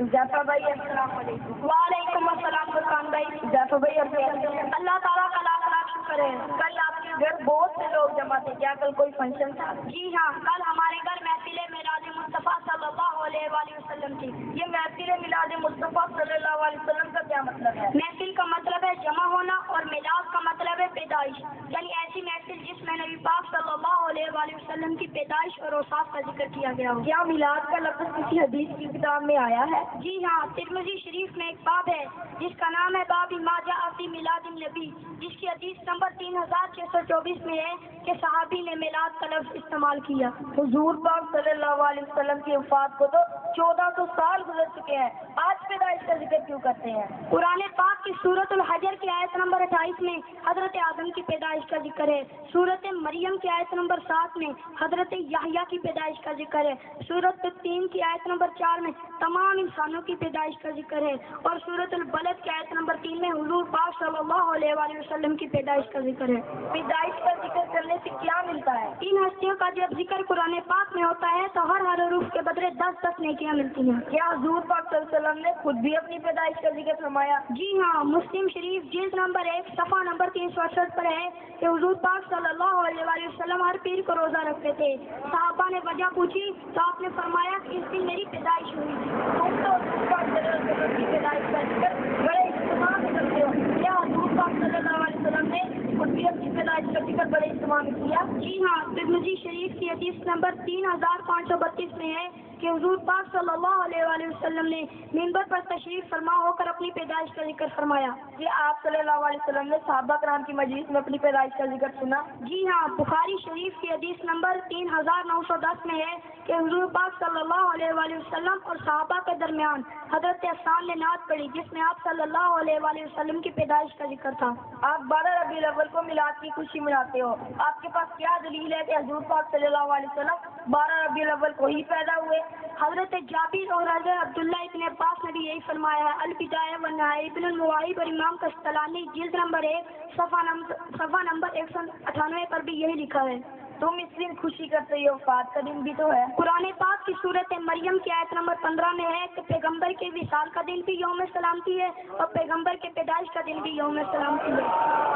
ظفر بھائی السلام علیکم۔ وعلیکم السلام فرقان بھائی۔ ظفر بھائی اور کیسے ہیں؟ اللہ تعالیٰ کا لاکھ لاکھ شکر ہے۔ کل آپ کے گھر بہت سے لوگ جمع تھے، کیا کل کوئی فنکشن تھا؟ جی ہاں، کل ہمارے گھر محفل میلاد مصطفیٰ صلی اللہ علیہ وآلہ وسلم تھی۔ یہ محفل میلاد مصطفیٰ صلی اللہ علیہ وسلم کا کیا مطلب ہے؟ محفل کا مطلب ہے جمع ہونا اور میلاد کا مطلب ہے پیدائش، یعنی ایسی محفل جس میں نبی پاک صلی اللہ علیہ وآلہ وسلم کی پیدائش اور اوصاف کا ذکر کیا گیا ہو۔ کیا میلاد کا لفظ کسی حدیث کی کتاب میں آیا ہے؟ جی ہاں، ترمذی شریف میں ایک باب ہے جس کا نام ہے باب ما جاء فی میلاد النبی، جس کی حدیث نمبر 3624 میں ہے کہ صحابی نے میلاد کا لفظ استعمال کیا۔ حضور پاک صلی اللہ علیہ وسلم کی وفات کو تو 1400 سال گزر چکے ہیں، آج پیدائش کا ذکر کیوں کرتے ہیں؟ قرآن پاک کی سورۃ الحجر کی آیت نمبر 28 میں حضرت آدم کی پیدائش کا ذکر ہے، سورۃ مریم کی آیت نمبر 7 میں حضرت یحییٰ کی پیدائش کا ذکر ہے، سورۃ 3 کی آیت نمبر 4 میں تمام انسانوں کی پیدائش کا ذکر ہے، اور سورۃ البلد کی آیت نمبر 3 میں حضور پاک صلی اللہ علیہ وآلہ وسلم کی پیدائش کا ذکر ہے۔ پیدائش کا ذکر کرنے سے کیا ملتا ہے؟ ان ہستیوں کا جب ذکر قرآن پاک میں ہوتا ہے تو ہر حروف کے بدلے 10 نیکیاں ملتی ہیں۔ کیا حضور پاک صلی اللہ علیہ وسلم نے خود بھی اپنی پیدائش کا ذکر فرمایا؟ جی ہاں، مسلم شریف جلد نمبر 1 صفحہ نمبر 368 پر ہے کہ حضور پاک صلی اللہ علیہ وآلہ وسلم ہر پیر کو روزہ رکھتے تھے۔ صحابہ نے وجہ پوچھی تو آپ نے فرمایا کہ اس دن میری پیدائش ہوئی تھی۔ تم تو حضور پاک صلی اللہ علیہ وسلم کی پیدائش کا ذکر بڑے اہتمام سے کرتے ہو، کیا حضور پاک صلی اللہ علیہ وسلم نے خود بھی اپنی پیدائش کا ذکر بڑے اہتمام سے کیا؟ جی ہاں، ترمذی شریف کی حدیث نمبر 3532 میں ہے کہ حضور پاک صلی اللہ علیہ وآلہ وسلم نے منبر پر تشریف فرما ہو کر اپنی پیدائش کا ذکر فرمایا۔ کہ آپ صلی اللہ علیہ وسلم نے صحابہ کرام کی مجلس میں اپنی پیدائش کا ذکر سنا؟ جی ہاں، بخاری شریف کی حدیث نمبر 3910 میں ہے کہ حضور پاک صلی اللہ علیہ وآلہ وسلم اور صحابہ کے درمیان حضرت حسان نے نعت پڑھی جس میں آپ صلی اللہ علیہ وآلہ وسلم کی پیدائش کا ذکر تھا۔ آپ 12 ربیع الاول کو میلاد کی خوشی مناتے ہو، آپ کے پاس کیا دلیل ہے کہ حضور پاک صلی اللہ علیہ وسلم 12 ربیع الاول کو ہی پیدا ہوئے؟ حضرت جابر اور حضرت عبداللہ ابن عباس نے بھی یہی فرمایا ہے۔ البدایہ والنہایہ ابن المواہب اور امام قسطلانی جلد نمبر 1 صفحہ نمبر 198 پر بھی یہی لکھا ہے۔ تم اس دن خوشی کرتے ہو، وفات کا دن بھی تو ہے۔ قرآن پاک کی سورۃ مریم کی آیت نمبر 15 میں ہے کہ پیغمبر کے وصال کا دن بھی یوم سلامتی ہے اور پیغمبر کے پیدائش کا دن بھی یوم سلامتی ہے۔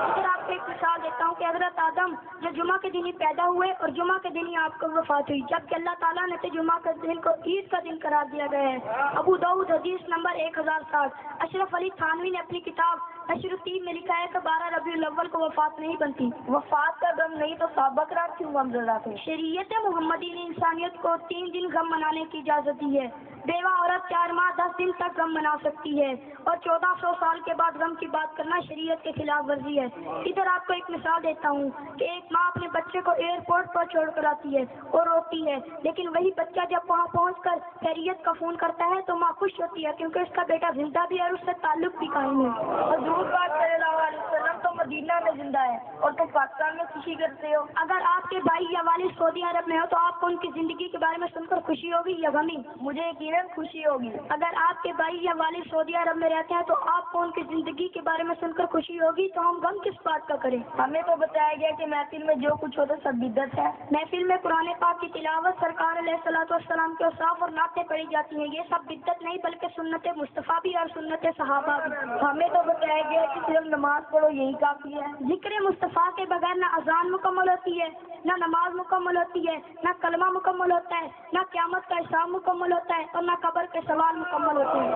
اگر آپ کو ایک مثال دیتا ہوں کہ حضرت آدم جو جمعہ کے دن ہی پیدا ہوئے اور جمعہ کے دن ہی آپ کو وفات ہوئی، جبکہ اللہ تعالیٰ نے تو جمعہ کے دن کو عید کا دن قرار دیا گیا ہے۔ ابو داؤد حدیث نمبر 1060۔ اشرف علی تھانوی نے اپنی کتاب نشر الدین میں لکھا ہے کہ 12 ربیع الاول کو وفات نہیں بنتی۔ وفات کا غم نہیں تو صحابہ کرام کیوں غم زدہ تھے؟ شریعت محمدی نے انسانیت کو 3 دن غم منانے کی اجازت دی ہے۔ بیوہ عورت 4 ماہ 10 دن تک غم منا سکتی ہے، اور 1400 سال کے بعد غم کی بات کرنا شریعت کے خلاف ورزی ہے۔ ادھر آپ کو ایک مثال دیتا ہوں کہ ایک ماں اپنے بچے کو ایئرپورٹ پر چھوڑ کر آتی ہے اور روتی ہے، لیکن وہی بچہ جب وہاں پہنچ کر خیریت کا فون کرتا ہے تو ماں خوش ہوتی ہے کیونکہ اس کا بیٹا زندہ بھی ہے اور اس سے تعلق بھی قائم ہے۔ حضور پاک صلی اللہ علیہ وسلم تو مدینہ میں زندہ ہے اور تم پاکستان میں خوشی کرتے ہو۔ اگر آپ کے بھائی یا والد سعودی عرب میں ہو تو آپ کو ان کی زندگی کے بارے میں سن کر خوشی ہوگی یا غمی؟ مجھے یقیناً خوشی ہوگی۔ اگر آپ کے بھائی یا والد سعودی عرب میں رہتے ہیں تو آپ کو ان کی زندگی کے بارے میں سن کر خوشی ہوگی، تو ہم غم کس بات کا کریں؟ ہمیں تو بتایا گیا کہ محفل میں جو کچھ ہوتا سب بدعت ہے۔ محفل میں قرآن پاک کی تلاوت، سرکار علیہ الصلوۃ والسلام کے اوصاف اور نعتیں پڑھی جاتی ہیں، یہ سب بدعت نہیں بلکہ سنت مصطفیٰ بھی اور سنت صحابہ بھی۔ ہمیں تو بتایا گیا کہ صرف نماز پڑھو یہی کافی ہے۔ ذکر مصطفیٰ کے بغیر نہ اذان مکمل ہوتی ہے، نہ نماز مکمل ہوتی ہے، نہ کلمہ مکمل ہوتا ہے، نہ قیامت کا حساب مکمل ہوتا ہے اور نہ قبر کے سوال مکمل ہوتے ہیں۔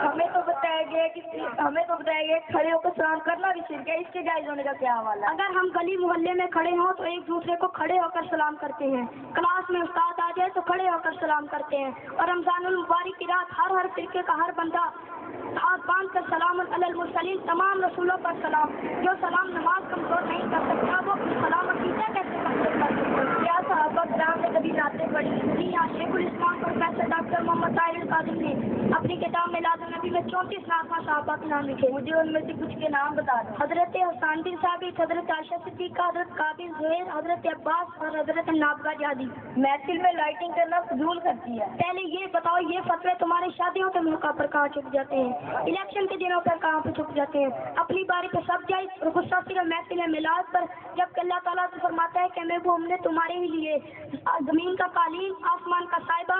ہمیں تو بتایا گیا کہ کھڑے ہو کر سلام کرنا بھی شرک ہے، اس کے جائز ہونے کا کیا حوالہ ہے؟ اگر ہم گلی محلے میں کھڑے ہوں تو ایک دوسرے کو کھڑے ہو کر سلام کرتے ہیں، کلاس میں استاد آ جائے تو کھڑے ہو کر سلام کرتے ہیں، اور رمضان المبارک کی رات ہر فرقے کا ہر بندہ ہاتھ باندھ کر سلام علی المرسلین، تمام رسولوں پر سلام۔ جو سلام نماز کمزور نہیں کر سکتا وہ سلام عقیدہ کیسے کمزور کر سکتا؟ کیا صحابہ کرام نے کبھی نعتیں پڑھی؟ جی ہاں، شیخ الاسلام پروفیسر ڈاکٹر محمد طاہر القادری نے اپنی کتاب میلاد النبی میں 34 نعتیں صحابہ کے نام لکھے۔ مجھے ان میں سے کچھ کے نام بتا دو۔ حضرت حسان بن ثابت، حضرت عائشہ صدیقہ، حضرت قابل زہیر، حضرت عباس اور حضرت نابغہ جادی۔ محفل میں لائٹنگ کرنا فضول خرچی ہے۔ پہلے یہ بتاؤ، یہ فتوے تمہاری شادیوں کے موقع پر کہاں چھپ جاتے ہیں؟ الیکشن کے دنوں پر کہاں پہ چھپ جاتے ہیں؟ اپنی باری پہ سب جائے اور غصہ صرف محفل میلاد پر، جبکہ اللہ تعالیٰ سے فرماتا ہے کہ میں وہ ہم نے تمہارے ہی لیے زمین کا قالین، آسمان کا سائبہ،